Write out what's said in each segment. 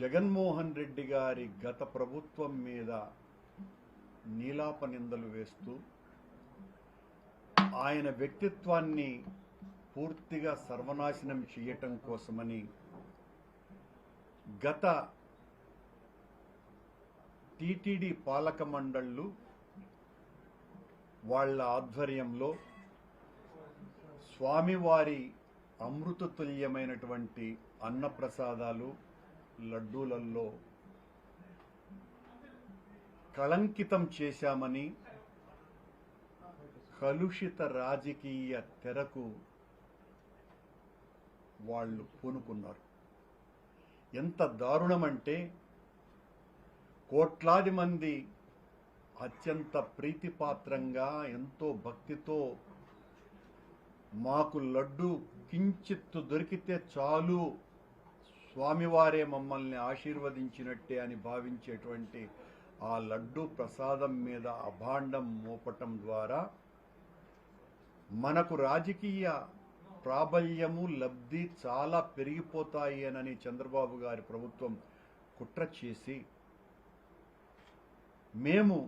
జగన్మోహన్ రెడ్డి గారి గత ప్రభుత్వం మీద నీలాప నిందలు వేస్తూ ఆయన వ్యక్తిత్వాన్ని పూర్తిగా సర్వనాశనం చేయటం కోసమని గత టీటీడీ పాలక మండళ్ళు వాళ్ళ ఆధ్వర్యంలో స్వామివారి అమృతతుల్యమైనటువంటి అన్నప్రసాదాలు లడ్డూలలో కళంకితం చేశామని కలుషిత రాజకీయ తెరకు వాళ్ళు పూనుకున్నారు. ఎంత దారుణమంటే కోట్లాది మంది అత్యంత ప్రీతిపాత్రంగా ఎంతో భక్తితో మాకు లడ్డు కించిత్తు దొరికితే చాలు, స్వామివారే మమ్మల్ని ఆశీర్వదించినట్టే అని భావించేటువంటి ఆ లడ్డు ప్రసాదం మీద అభాండం మోపటం ద్వారా మనకు రాజకీయ ప్రాబల్యము లబ్ధి చాలా పెరిగిపోతాయి అని చంద్రబాబు గారి ప్రభుత్వం కుట్ర చేసి మేము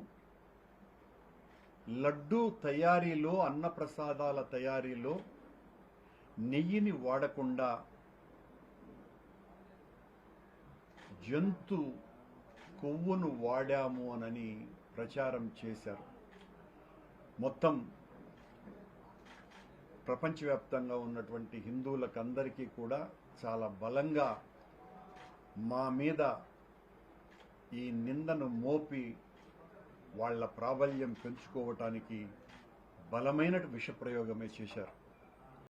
లడ్డు తయారీలో అన్నప్రసాదాల తయారీలో నెయ్యిని వాడకుండా జంతు కొవ్వును వాడాము అని ప్రచారం చేశారు. మొత్తం ప్రపంచవ్యాప్తంగా ఉన్నటువంటి హిందువులకందరికీ కూడా చాలా బలంగా మా మీద ఈ నిందను మోపి వాళ్ళ ప్రాబల్యం పెంచుకోవటానికి బలమైన విషప్రయోగమే చేశారు.